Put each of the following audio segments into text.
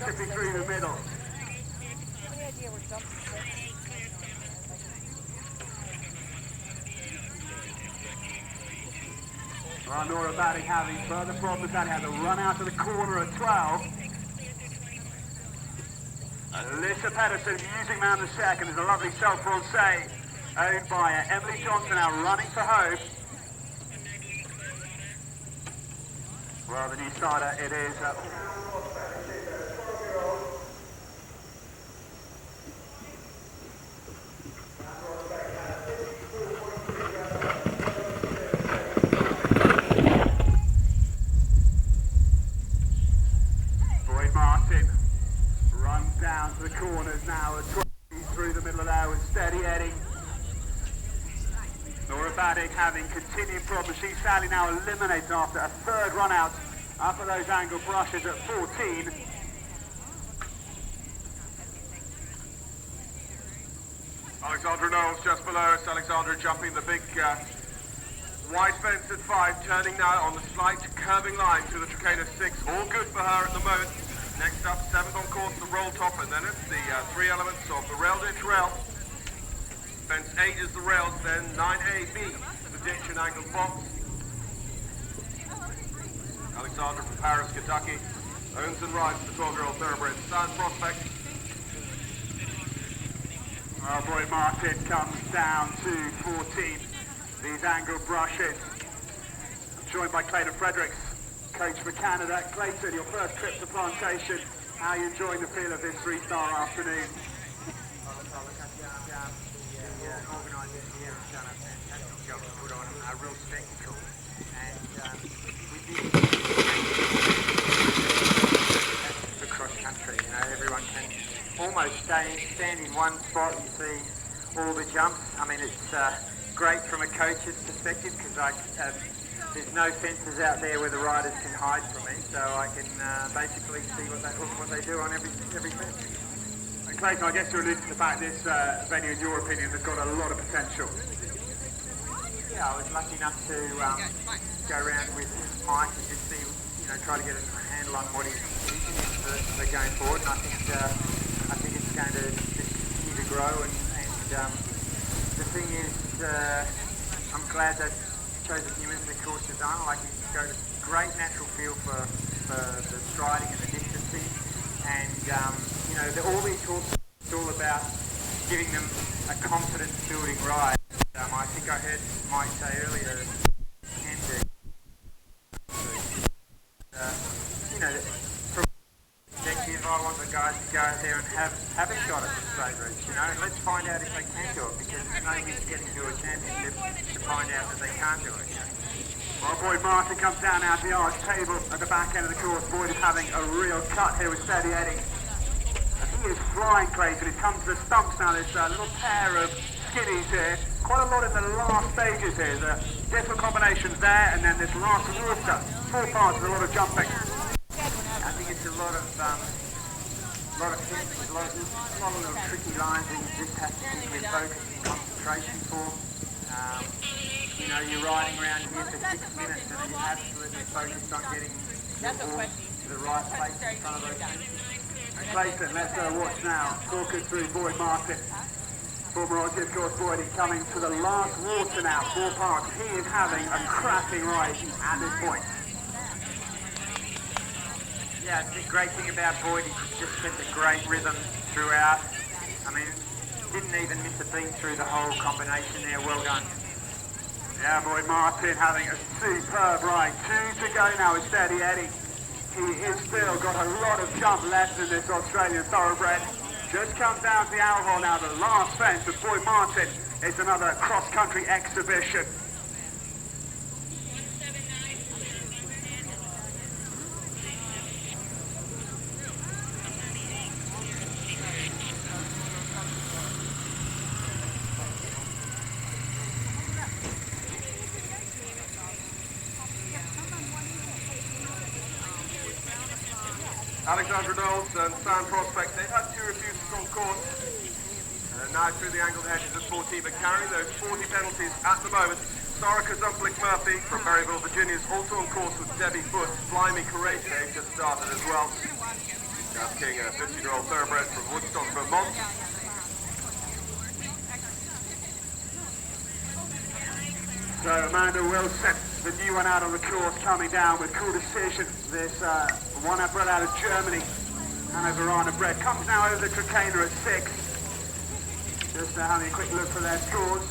chipping through the middle. Well, Nora Batting having further problems. That had to run out to the corner at 12. Alyssa Pedersen using round the second. There's a lovely self-bronze owned by Emily Johnson now running for home. Well, the new starter, it is... Boyd Martin runs down to the corners now, through the middle of there with steady heading. Nora Baddick having continued problems. She's sadly now eliminated after a third run out up at those angle brushes at 14. Alexandra Knowles just below us. Alexandra jumping the big wide fence at 5, turning now on the slight curving line to the Tricana 6. All good for her at the moment. Next up, 7th on course, the roll top, and then it's the 3 elements of the rail ditch rail. Fence 8 is the rails, then 9A, B, the ditch and angle box. Alexandra from Paris, Kentucky, owns and rides the 12-year-old thoroughbred Science Prospect. Well, Boyd Martin comes down to 14. These angle brushes. Joined by Clayton Fredericks, coach for Canada. Clayton, your first trip to Plantation. How are you enjoying the feel of this 3-star afternoon? Organisers here have done a fantastic job to put on a real spectacle, and we did for cross country. You know, everyone can almost stand in one spot and see all the jumps. I mean, it's great from a coach's perspective because there's no fences out there where the riders can hide from me, so I can basically see what they do on every fence. Clayton, I guess you're alluding to the fact this venue, in your opinion, has got a lot of potential. Yeah, I was lucky enough to go around with Mike and just see, try to get a handle on what he's for going forward. And I think it's going to just continue to grow. And the thing is, I'm glad that Joseph Newman's the course designer. Like, he's got a great natural feel for the striding and the distancing. And all these horses, it's all about giving them a confidence-building ride. I think I heard Mike say earlier, from perspective, I want the guys to go out there and have a shot at the straight routes, and let's find out if they can do it, because there's no use getting to a championship to find out that they can't do it. Well, Boyd Martin comes down now to the arch table at the back end of the course. Boyd is having a real cut here with steady heading. He is flying, Clayton. He's come to the stumps now. There's a little pair of skiddies here. Quite a lot in the last stages here. The different combinations there, and then this last water. 4 parts with a lot of jumping. I think it's a lot of fences, a lot of little tricky lines that you just have to keep your focus and concentration for. You're riding around here for 6 minutes and you're absolutely focused on getting your horse to the right place in front of those fences. Clayton, let's watch now. Talk us through Boyd Martin. Former Aussie, of course, Boyd is coming to the last water now, 4 parts. He is having a cracking ride at this point. Yeah, the great thing about Boyd is he's just kept a great rhythm throughout. I mean, didn't even miss a beat through the whole combination there. Well done. Yeah, Boyd Martin having a superb ride. 2 to go now with steady Eddie. He has still got a lot of jump left in this Australian thoroughbred. Just comes down to the owl hole now. The last fence of Boyd Martin is another cross-country exhibition. Alexandra Knowles and Science Prospect, they've had 2 refusals on course. Now through the angled hedges at 14, but carrying those 40 penalties at the moment. Sarah Kazumplik-Murphy from Berryville, Virginia is also on course with Debbie Foot. Fly Me Courageous, they've just started as well. King, a 15-year-old thoroughbred from Woodstock, Vermont. So Amanda Wilson, the new one out on the course, coming down with cool decision. This one up bred out of Germany, Hanoverana bred, comes now over the Trakehner at 6. Just having a quick look for their scores.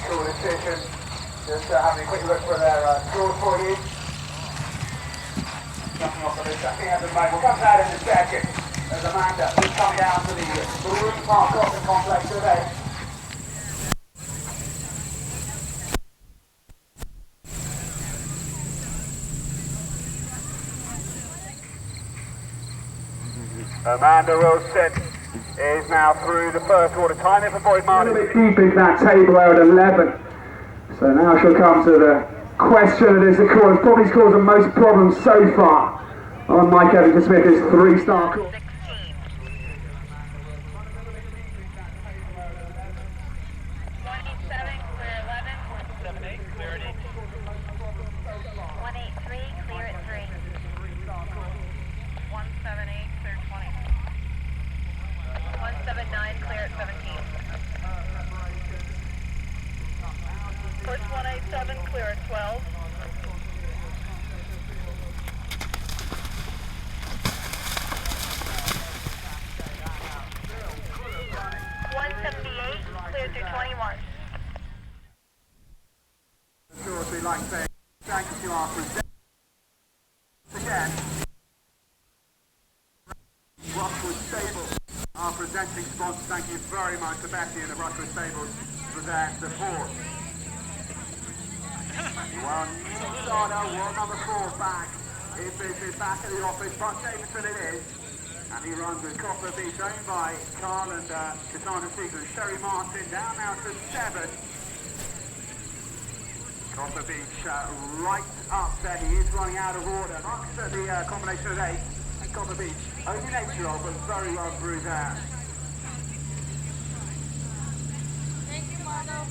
Cool decision. Just having a quick look for their scores for you. Jumping off of the second at the moment. We'll come out in a second. There's Amanda, who's coming down to the Marine Park Golfing Complex today. Amanda Wilson is now through the first quarter. Time in for Boyd Martin. A little bit deep into that table there at 11. So now she'll come to the question that is the course. Probably scores the most problems so far on Mike Evans-Smith's 3-star course. 179, clear at 17. Push 187, clear at 12. 178, clear through 21. Of course, we'd like to say thank you to our presenters again. Rushwood Stables, our presenting sponsor. Thank you very much to Betty and the Rushwood Stables for their support. Well, new starter, world number 4 back in business, back at the office. Buck Davidson it is, and he runs with Copper Beach, owned by Carl and Cassandra Siegler and Sherry Martin, down now to 7. Copper Beach right up there. He is running out of order. Marks at the combination of 8. And Copper Beach, only an 8-year-old, but very well through there. Thank you, Margo.